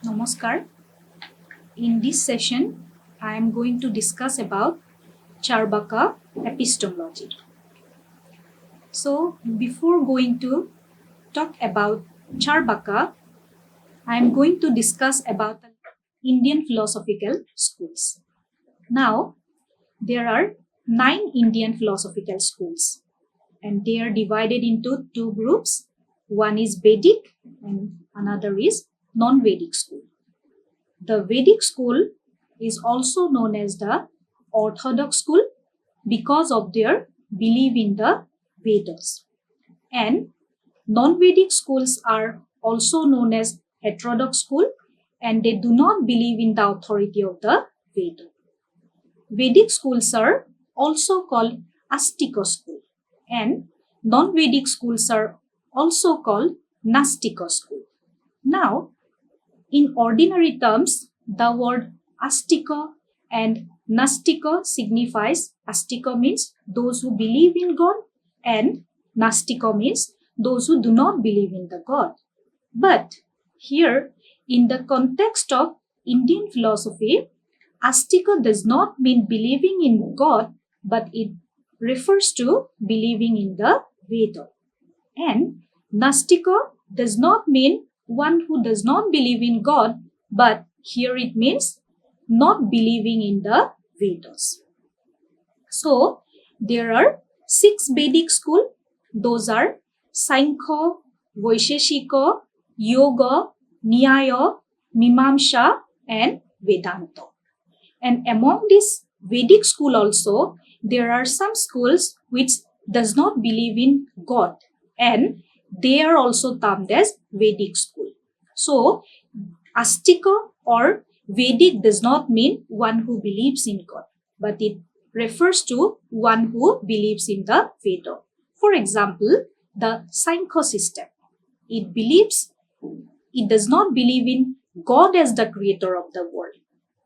Namaskar. In this session, I am going to discuss about Carvaka epistemology. So, before going to talk about Carvaka, I am going to discuss about the Indian philosophical schools. Now, there are 9 Indian philosophical schools, and they are divided into two groups. One is Vedic and another is non-Vedic school. The Vedic school is also known as the Orthodox school because of their belief in the Vedas. And non-Vedic schools are also known as heterodox school, and they do not believe in the authority of the Veda. Vedic schools are also called Astika school, and non-Vedic schools are also called Nastika school. Now, in ordinary terms, the word Astika and Nastika signifies Astika means those who believe in God and Nastika means those who do not believe in the God. But here, in the context of Indian philosophy, Astika does not mean believing in God, but it refers to believing in the Veda. And Nastika does not mean one who does not believe in God, but here it means not believing in the Vedas. So, there are 6 Vedic schools. Those are Sankhya, Vaisheshika, Yoga, Nyaya, Mimamsa, and Vedanta. And among these Vedic school also, there are some schools which does not believe in God, and they are also termed as Vedic school. So, Astika or Vedic does not mean one who believes in God, but it refers to one who believes in the Veda. For example, the Sankhya system. It does not believe in God as the creator of the world.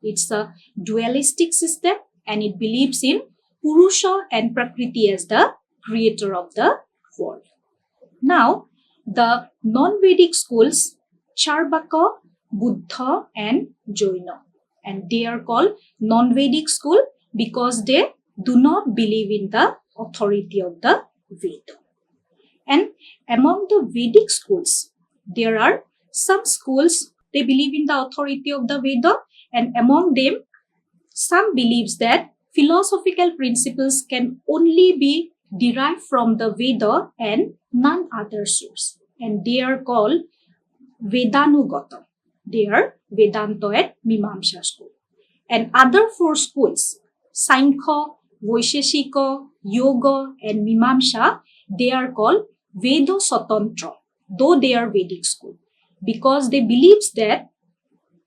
It's a dualistic system, and it believes in Purusha and Prakriti as the creator of the world. Now, the non-Vedic schools, Carvaka, Buddha, and Jaina, and they are called non-Vedic school because they do not believe in the authority of the Veda. And among the Vedic schools, there are some schools, they believe in the authority of the Veda, and among them, some believes that philosophical principles can only be derived from the Veda and none other source. And they are called Vedanugata. They are Vedanta and Mimamsa school. And other 4 schools, Sankhya, Vaisheshika, Yoga, and Mimamsa, they are called Veda Satantra, though they are Vedic school, because they believe that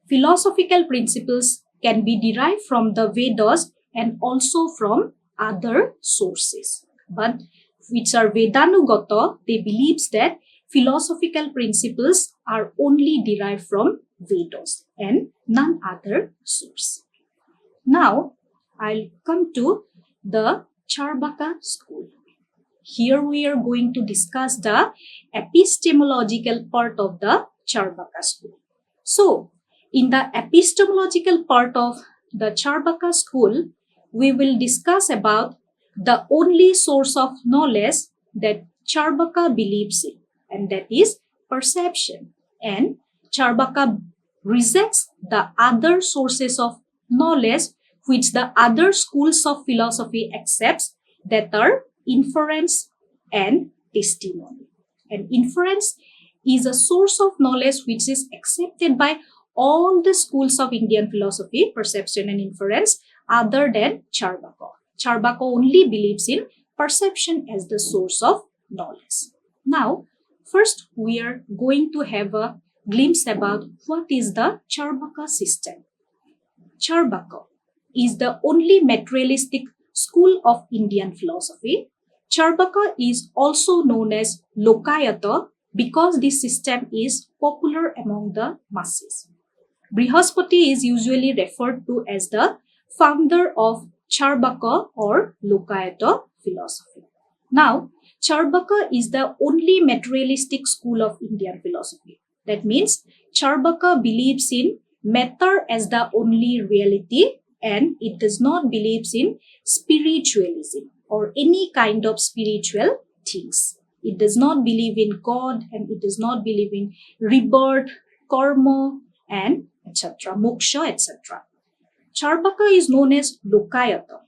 philosophical principles can be derived from the Vedas and also from other sources. But which are Vedanugata, they believe that philosophical principles are only derived from Vedas and none other source. Now, I'll come to the Carvaka school. Here we are going to discuss the epistemological part of the Carvaka school. So, in the epistemological part of the Carvaka school, we will discuss about the only source of knowledge that Carvaka believes in, and that is perception. And Carvaka rejects the other sources of knowledge which the other schools of philosophy accepts, that are inference and testimony. And inference is a source of knowledge which is accepted by all the schools of Indian philosophy, perception and inference, other than Carvaka. Carvaka only believes in perception as the source of knowledge. Now, first we are going to have a glimpse about what is the Carvaka system. Carvaka is the only materialistic school of Indian philosophy. Carvaka is also known as Lokayata because this system is popular among the masses. Brihaspati is usually referred to as the founder of Carvaka or Lokayata philosophy. Now, Carvaka is the only materialistic school of Indian philosophy. That means Carvaka believes in matter as the only reality, and it does not believe in spiritualism or any kind of spiritual things. It does not believe in God, and it does not believe in rebirth, karma, and etc., moksha, etc. Carvaka is known as Lokayata.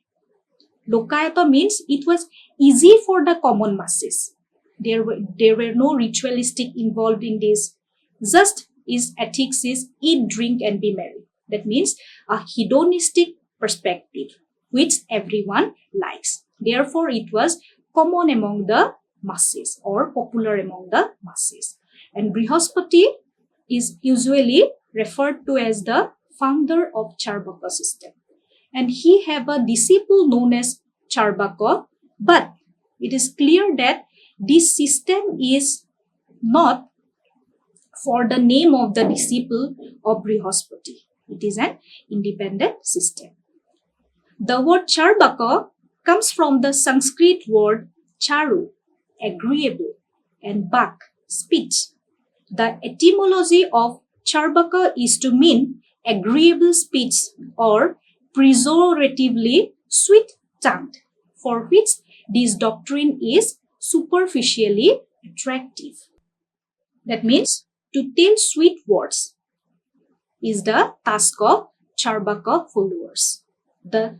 Lokayata means it was easy for the common masses. There were no ritualistic involved in this. Just is ethics is eat, drink, and be merry. That means a hedonistic perspective which everyone likes. Therefore, it was common among the masses or popular among the masses. And Brihaspati is usually referred to as the founder of Carvaka system. And he have a disciple known as Carvaka, but it is clear that this system is not for the name of the disciple of Brihaspati. It is an independent system. The word Carvaka comes from the Sanskrit word charu, agreeable, and bak, speech. The etymology of Carvaka is to mean agreeable speech or pejoratively sweet-tongued, for which this doctrine is superficially attractive. That means to tell sweet words is the task of Carvaka followers. The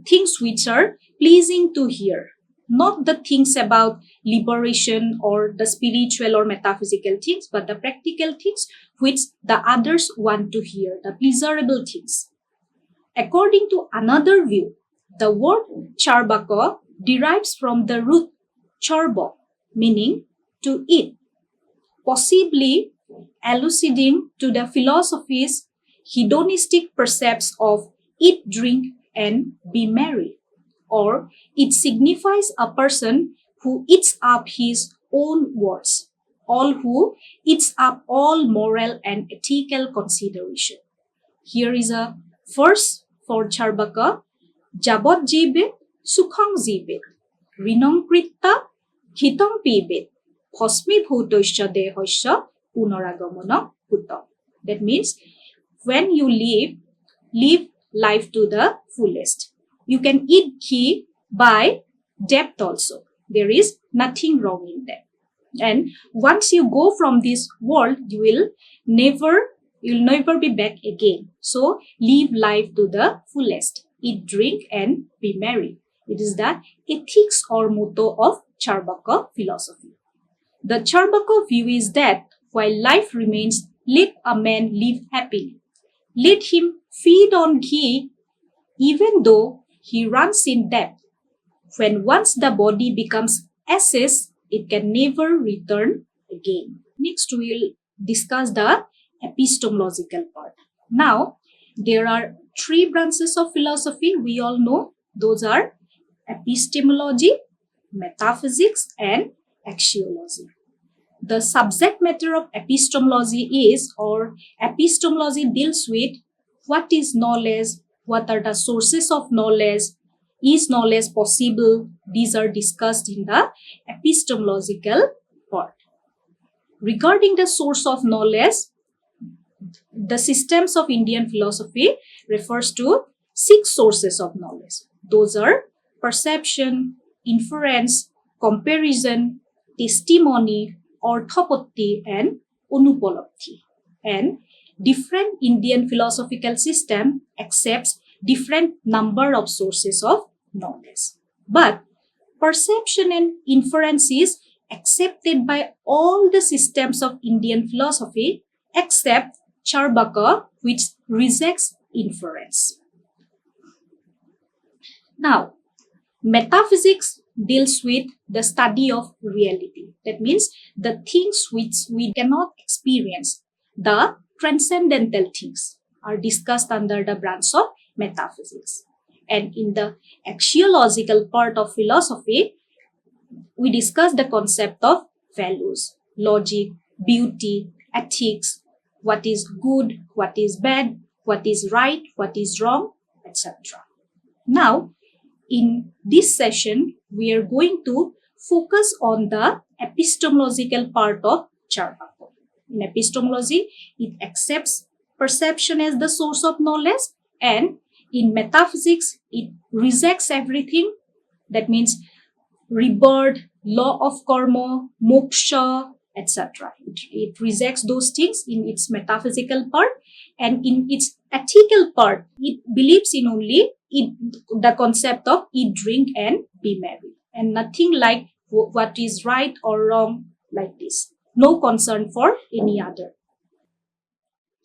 things which are pleasing to hear, not the things about liberation or the spiritual or metaphysical things, but the practical things which the others want to hear, the pleasurable things. According to another view, the word Carvaka derives from the root charba, meaning to eat, possibly alluding to the philosophy's hedonistic precepts of eat, drink, and be merry, or it signifies a person who eats up his own words, all who eats up all moral and ethical consideration. Here is a verse for Carvaka: Jabot jibet, sukhang jibet, rinong kritta, hitong pibet, phosmi bhutosya dehosya, punaragamana hutam. That means when you live life to the fullest. You can eat ghee by depth also. There is nothing wrong in that. And once you go from this world, you'll never be back again. So live life to the fullest. Eat, drink, and be merry. It is the ethics or motto of Carvaka philosophy. The Carvaka view is that while life remains, let a man live happily. Let him feed on ghee even though he runs in debt. When once the body becomes ashes, it can never return again. Next, we will discuss the epistemological part. Now, there are three branches of philosophy we all know. Those are epistemology, metaphysics, and axiology. The subject matter of epistemology is, or epistemology deals with what is knowledge, what are the sources of knowledge, is knowledge possible? These are discussed in the epistemological part. Regarding the source of knowledge, the systems of Indian philosophy refers to 6 sources of knowledge. Those are perception, inference, comparison, testimony, orthopotti, and anupalabdhi. And different Indian philosophical system accepts different number of sources of knowledge. But perception and inference is accepted by all the systems of Indian philosophy except Carvaka, which rejects inference. Now, metaphysics deals with the study of reality. That means the things which we cannot experience, the transcendental things, are discussed under the branch of metaphysics. And in the axiological part of philosophy, we discuss the concept of values, logic, beauty, ethics, what is good, what is bad, what is right, what is wrong, etc. Now, in this session, we are going to focus on the epistemological part of Carvaka. In epistemology, it accepts perception as the source of knowledge, and in metaphysics, it rejects everything. That means rebirth, law of karma, moksha, etc. It rejects those things in its metaphysical part, and in its ethical part, it believes in only the concept of eat, drink, and be merry, and nothing like what is right or wrong like this. No concern for any other.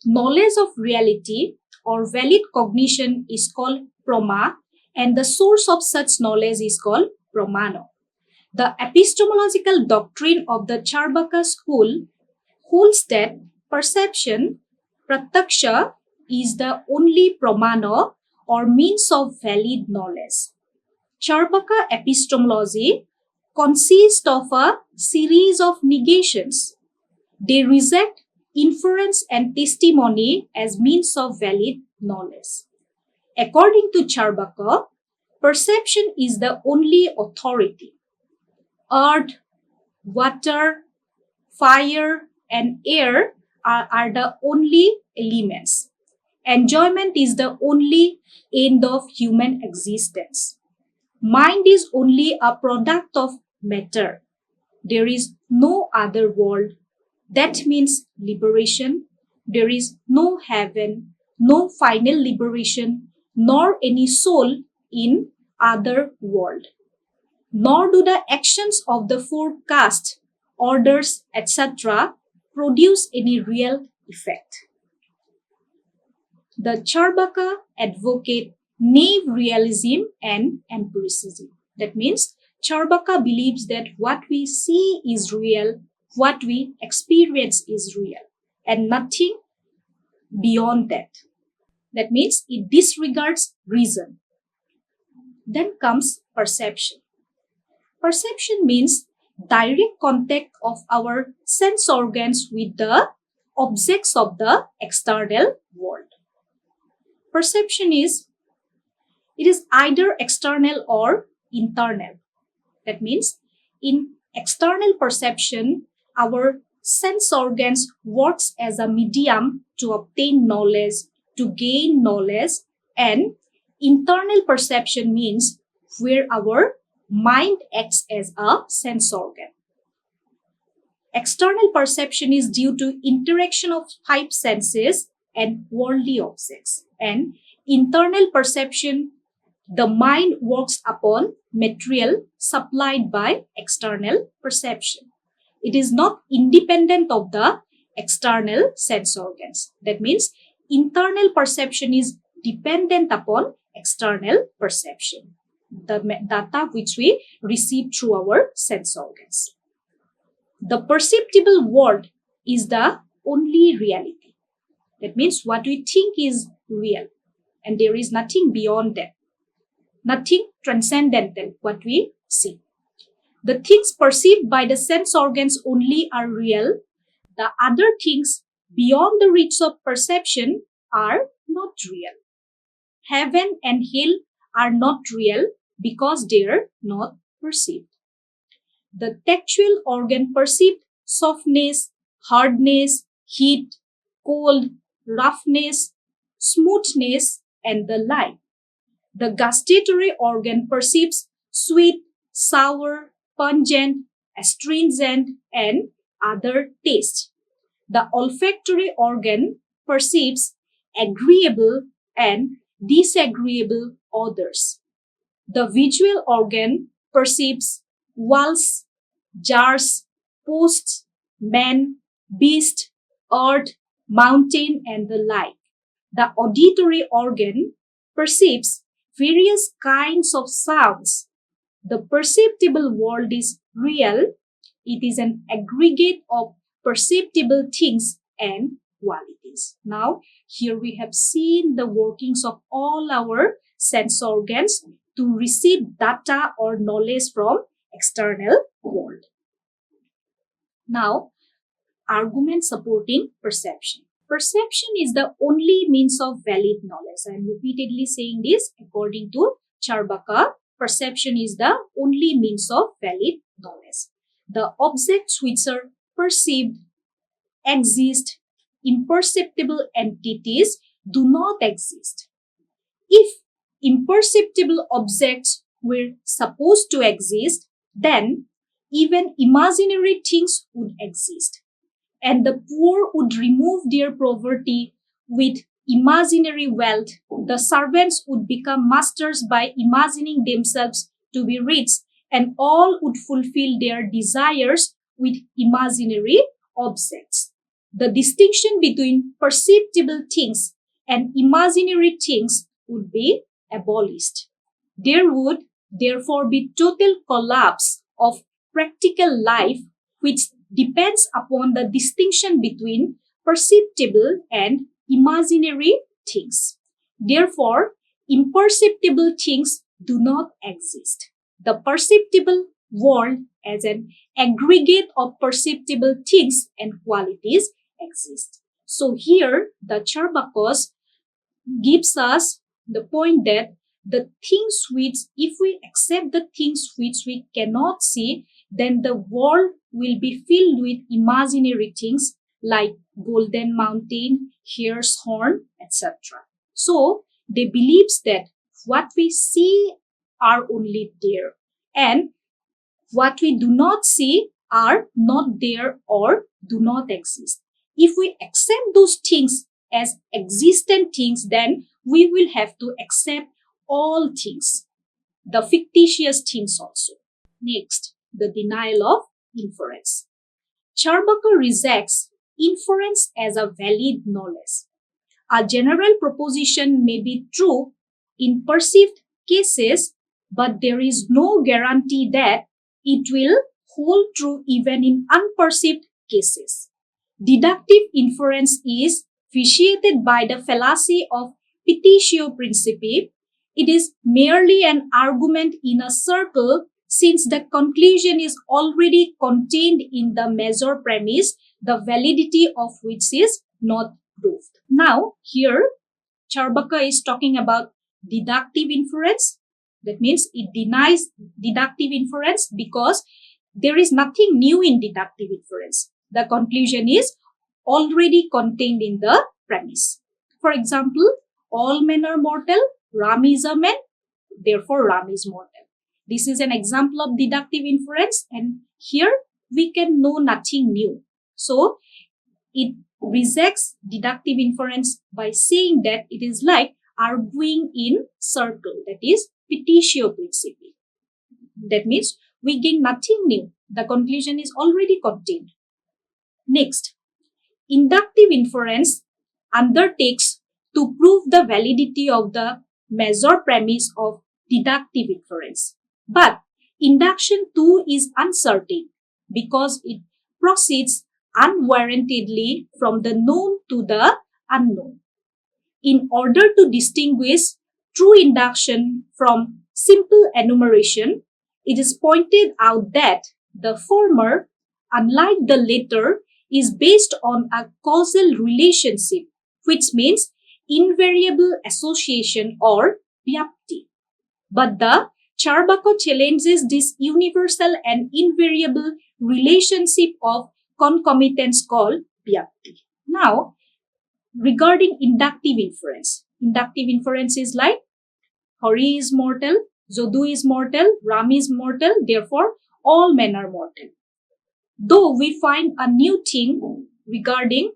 Knowledge of reality or valid cognition is called prama, and the source of such knowledge is called pramana. The epistemological doctrine of the Carvaka school holds that perception, prataksha, is the only pramana or means of valid knowledge. Carvaka epistemology consists of a series of negations. They reject inference and testimony as means of valid knowledge. According to Carvaka, perception is the only authority. Earth, water, fire, and air are the only elements. Enjoyment is the only end of human existence. Mind is only a product of matter. There is no other world. That means liberation. There is no heaven, no final liberation, nor any soul in other world. Nor do the actions of the four castes, orders, etc. produce any real effect. The Carvaka advocate naive realism and empiricism. That means Carvaka believes that what we see is real, what we experience is real, and nothing beyond that. That means it disregards reason. Then comes perception. Perception means direct contact of our sense organs with the objects of the external world. Perception is either external or internal. That means in external perception, our sense organs works as a medium to obtain knowledge, to gain knowledge, and internal perception means where our mind acts as a sense organ. External perception is due to interaction of five senses and worldly objects. And internal perception, the mind works upon material supplied by external perception. It is not independent of the external sense organs. That means internal perception is dependent upon external perception, the data which we receive through our sense organs. The perceptible world is the only reality. That means what we think is real, and there is nothing beyond that, nothing transcendental what we see. The things perceived by the sense organs only are real. The other things beyond the reach of perception are not real. Heaven and hell are not real because they are not perceived. The tactual organ perceived softness, hardness, heat, cold, roughness, smoothness, and the like. The gustatory organ perceives sweet, sour, pungent, astringent, and other tastes. The olfactory organ perceives agreeable and disagreeable odors. The visual organ perceives walls, jars, posts, man, beast, earth, mountain, and the like. The auditory organ perceives various kinds of sounds. The perceptible world is real. It is an aggregate of perceptible things and qualities. Now, here we have seen the workings of all our sense organs to receive data or knowledge from external world. Now, argument supporting perception. Perception is the only means of valid knowledge. I am repeatedly saying this. According to Carvaka, perception is the only means of valid knowledge. The objects which are perceived exist, imperceptible entities do not exist. If imperceptible objects were supposed to exist, then even imaginary things would exist, and the poor would remove their poverty with imaginary wealth. The servants would become masters by imagining themselves to be rich, and all would fulfill their desires with imaginary objects. The distinction between perceptible things and imaginary things would be abolished. There would therefore be total collapse of practical life, which depends upon the distinction between perceptible and imaginary things. Therefore, imperceptible things do not exist. The perceptible world as an aggregate of perceptible things and qualities exist. So here the Carvaka gives us the point that the things which, if we accept the things which we cannot see, then the world will be filled with imaginary things like golden mountain, hare's horn, etc. So they believe that what we see are only there, and what we do not see are not there or do not exist. If we accept those things as existent things, then we will have to accept all things, the fictitious things also. Next, the denial of inference. Carvaka rejects inference as a valid knowledge. A general proposition may be true in perceived cases, but there is no guarantee that it will hold true even in unperceived cases. Deductive inference is vitiated by the fallacy of petitio principii. It is merely an argument in a circle, since the conclusion is already contained in the major premise, the validity of which is not proved. Now, here, Carvaka is talking about deductive inference. That means it denies deductive inference because there is nothing new in deductive inference. The conclusion is already contained in the premise. For example, all men are mortal, Ram is a man, therefore Ram is mortal. This is an example of deductive inference, and here we can know nothing new. So it rejects deductive inference by saying that it is like arguing in circle, that is petitio principii. That means we gain nothing new. The conclusion is already contained. Next, inductive inference undertakes to prove the validity of the major premise of deductive inference. But induction too is uncertain because it proceeds unwarrantedly from the known to the unknown. In order to distinguish true induction from simple enumeration, it is pointed out that the former, unlike the latter, is based on a causal relationship, which means invariable association or vyapti. But the Carvaka challenges this universal and invariable relationship of concomitance called vyapti. Now, regarding inductive inference is like Hari is mortal, Jodu is mortal, Ram is mortal, therefore all men are mortal. Though we find a new thing regarding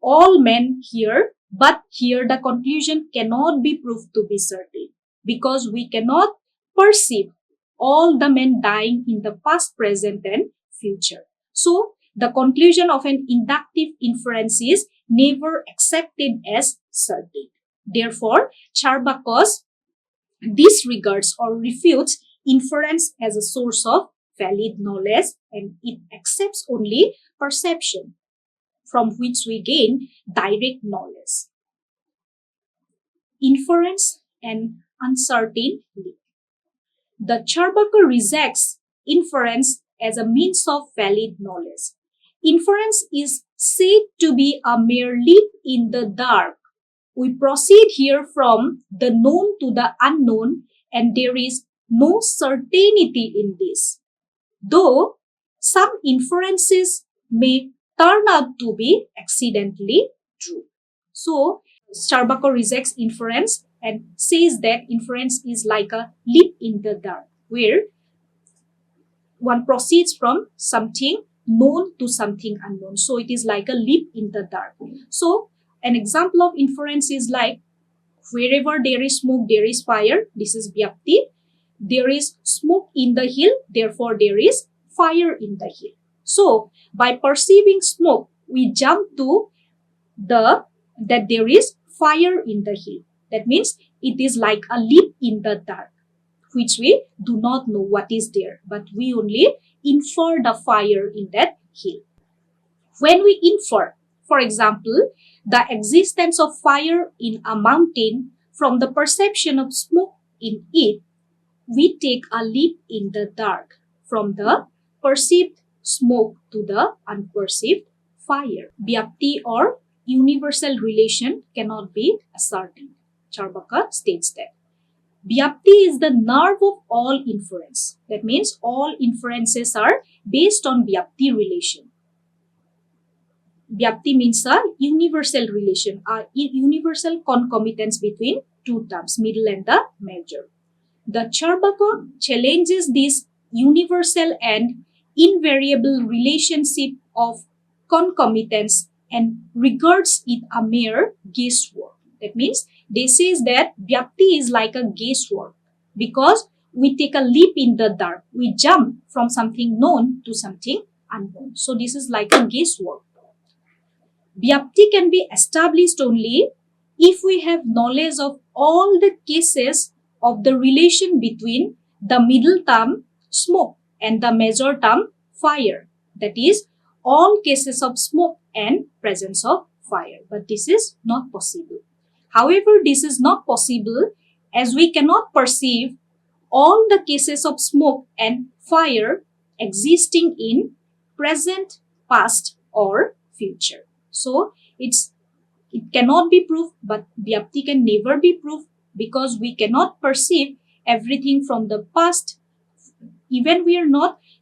all men here, but here the conclusion cannot be proved to be certain because we cannot perceive all the men dying in the past, present and future. So the conclusion of an inductive inference is never accepted as certain. Therefore, Carvaka disregards or refutes inference as a source of valid knowledge, and it accepts only perception, from which we gain direct knowledge. Inference and uncertain leap. The Carvaka rejects inference as a means of valid knowledge. Inference is said to be a mere leap in the dark. We proceed here from the known to the unknown, and there is no certainty in this. Though some inferences may turn out to be accidentally true. So, Carvaka rejects inference and says that inference is like a leap in the dark, where one proceeds from something known to something unknown. So, it is like a leap in the dark. So, an example of inference is like, wherever there is smoke, there is fire. This is Vyapti. There is smoke in the hill, therefore there is fire in the hill. So, by perceiving smoke, we jump to that there is fire in the hill. That means it is like a leap in the dark, which we do not know what is there, but we only infer the fire in that hill. When we infer, for example, the existence of fire in a mountain from the perception of smoke in it, we take a leap in the dark from the perceived smoke to the unperceived fire. Vyapti or universal relation cannot be ascertained. Carvaka states that. Vyapti is the nerve of all inference. That means all inferences are based on Vyapti relation. Vyapti means a universal relation, a universal concomitance between two terms, middle and the major. The Carvaka challenges this universal and invariable relationship of concomitance and regards it a mere guesswork. That means they says that Vyapti is like a guesswork because we take a leap in the dark. We jump from something known to something unknown. So this is like a guesswork. Vyapti can be established only if we have knowledge of all the cases of the relation between the middle term smoke and the major term fire. That is, all cases of smoke and presence of fire. But this is not possible. However, this is not possible as we cannot perceive all the cases of smoke and fire existing in present, past or future. So, it cannot be proved, but Vyapti can never be proved because we cannot perceive everything from the past. Even we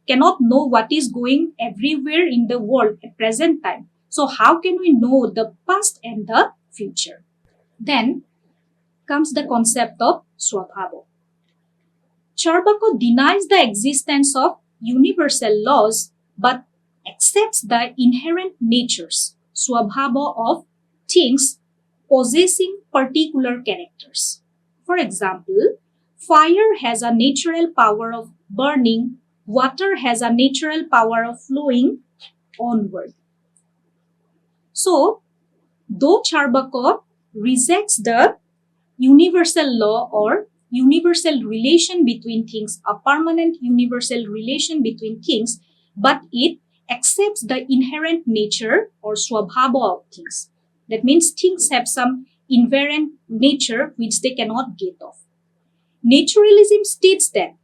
cannot know what is going everywhere in the world at present time. So how can we know the past and the future? Then comes the concept of Swabhava. Carvaka denies the existence of universal laws but accepts the inherent natures, Swabhava, of things possessing particular characters. For example, fire has a natural power of burning, water has a natural power of flowing onward. So, though Carvaka rejects the universal law or universal relation between things, a permanent universal relation between things, but it accepts the inherent nature or swabhava of things. That means things have some inherent nature which they cannot get off. Naturalism states that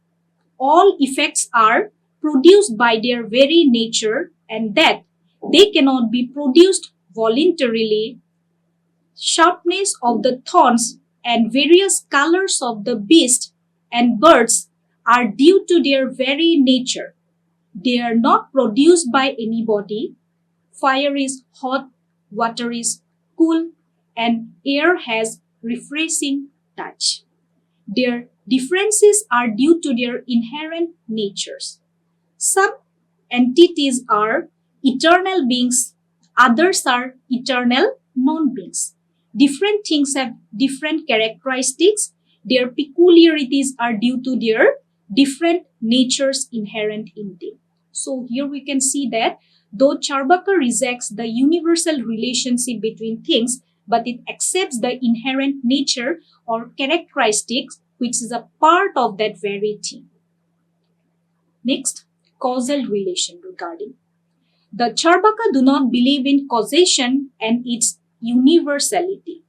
all effects are produced by their very nature and that they cannot be produced voluntarily. Sharpness of the thorns and various colors of the beast and birds are due to their very nature. They are not produced by anybody. Fire is hot, water is cool, and air has refreshing touch. Their differences are due to their inherent natures. Some entities are eternal beings, others are eternal non-beings. Different things have different characteristics. Their peculiarities are due to their different natures inherent in them. So here we can see that though Carvaka rejects the universal relationship between things, but it accepts the inherent nature or characteristics which is a part of that very thing. Next, causal relation regarding. The Carvaka do not believe in causation and its universality.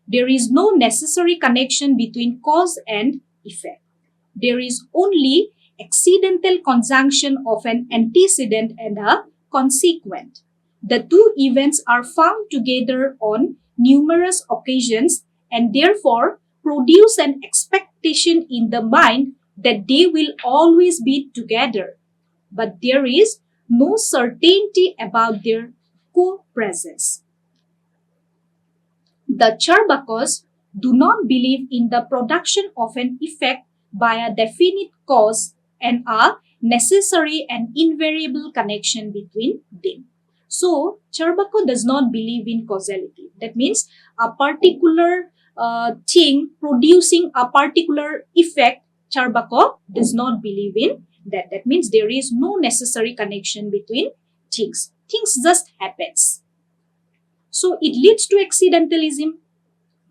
There is no necessary connection between cause and effect. There is only accidental conjunction of an antecedent and a consequent. The two events are found together on numerous occasions and therefore produce an expectation in the mind that they will always be together. But there is no certainty about their presence. The Carvakas do not believe in the production of an effect by a definite cause and a necessary and invariable connection between them. So, Carvaka does not believe in causality. That means a particular thing producing a particular effect, Carvaka does not believe in that. That means there is no necessary connection between things. Things just happens. So it leads to accidentalism,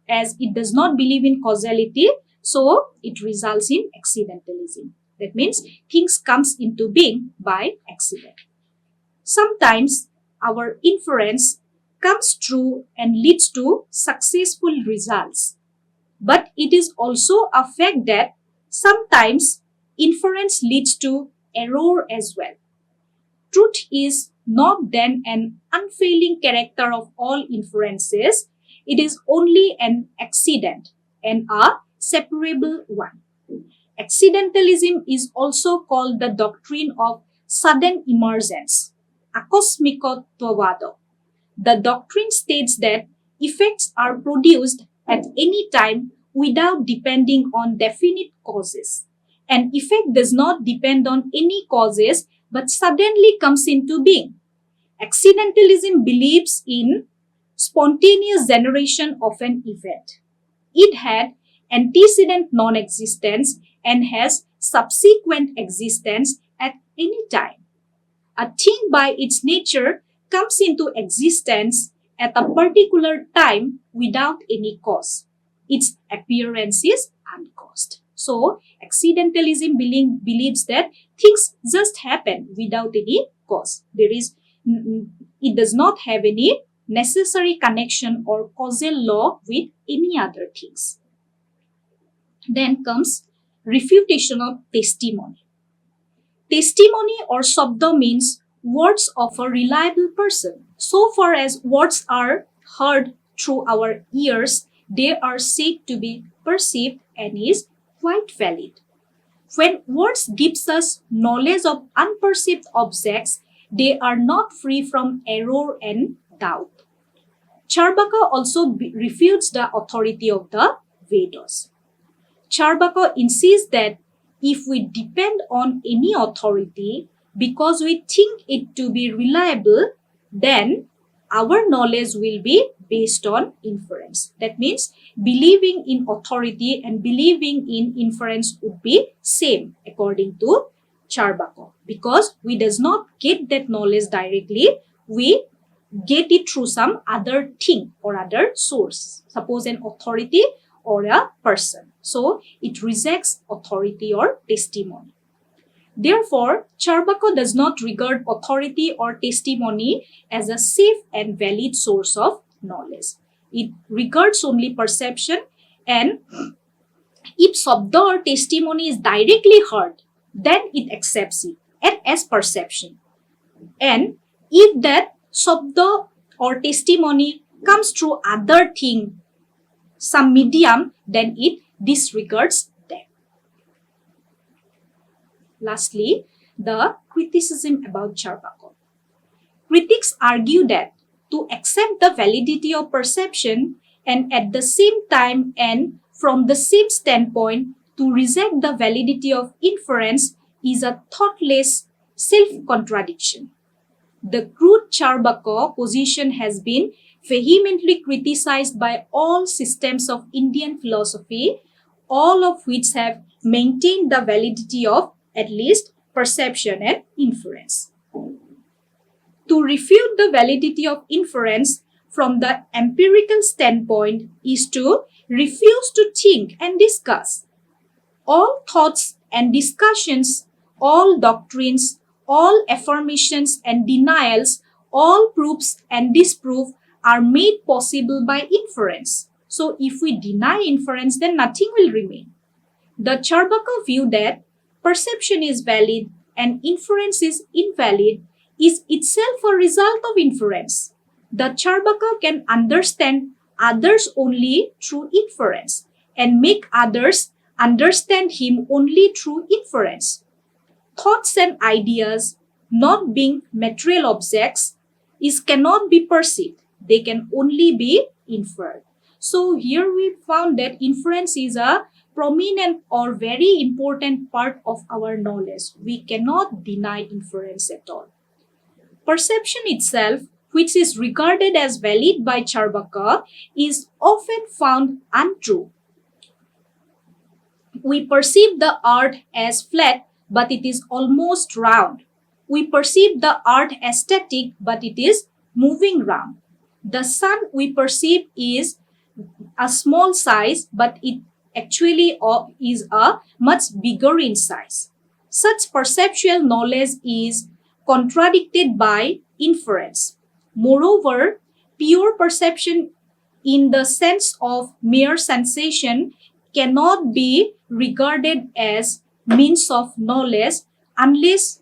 as it does not believe in causality, so it results in accidentalism. That means things comes into being by accident. Sometimes our inference comes true and leads to successful results. But it is also a fact that sometimes inference leads to error as well. Truth is not then an unfailing character of all inferences. It is only an accident and a separable one. Accidentalism is also called the doctrine of sudden emergence, akosmikotvado. The doctrine states that effects are produced at any time without depending on definite causes. An effect does not depend on any causes but suddenly comes into being. Accidentalism believes in spontaneous generation of an event. It had antecedent non-existence and has subsequent existence at any time. A thing by its nature comes into existence at a particular time without any cause. Its appearance is uncaused. So, accidentalism believes that things just happen without any cause. It does not have any necessary connection or causal law with any other things. Then comes refutation of testimony. Testimony or sabda means words of a reliable person. So far as words are heard through our ears, they are said to be perceived and is quite valid. When words gives us knowledge of unperceived objects, they are not free from error and doubt. Carvaka also refutes the authority of the Vedas. Carvaka insists that if we depend on any authority because we think it to be reliable, then our knowledge will be based on inference. That means believing in authority and believing in inference would be same according to Carvaka, because we does not get that knowledge directly, we get it through some other thing or other source, suppose an authority or a person. So it rejects authority or testimony. Therefore, Carvaka does not regard authority or testimony as a safe and valid source of knowledge. It regards only perception, and if sabda or testimony is directly heard, then it accepts it as perception. And if that sabda or testimony comes through other thing, some medium, then it disregards them. Lastly, the criticism about Carvaka. Critics argue that to accept the validity of perception and at the same time and from the same standpoint to reject the validity of inference is a thoughtless self-contradiction. The crude Carvaka position has been vehemently criticized by all systems of Indian philosophy, all of which have maintained the validity of at least perception and inference. To refute the validity of inference from the empirical standpoint is to refuse to think and discuss. All thoughts and discussions, all doctrines, all affirmations and denials, all proofs and disproof are made possible by inference. So if we deny inference, then nothing will remain. The Carvaka view that perception is valid and inference is invalid is itself a result of inference. The Carvaka can understand others only through inference and make others understand him only through inference. Thoughts and ideas, not being material objects, cannot be perceived. They can only be inferred. So here we found that inference is a prominent or very important part of our knowledge. We cannot deny inference at all. Perception itself, which is regarded as valid by Carvaka, is often found untrue. We perceive the earth as flat, but it is almost round. We perceive the earth as static, but it is moving round. The sun we perceive is a small size, but it actually is a much bigger in size. Such perceptual knowledge is contradicted by inference. Moreover, pure perception in the sense of mere sensation cannot be regarded as means of knowledge unless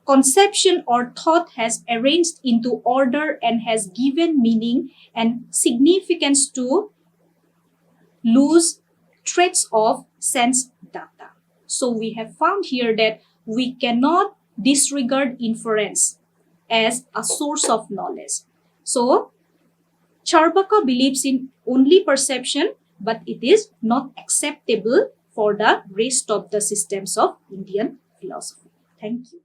conception or thought has arranged into order and has given meaning and significance to loose threads of sense data. So we have found here that we cannot disregard inference as a source of knowledge. So Carvaka believes in only perception, but it is not acceptable for the rest of the systems of Indian philosophy. Thank you.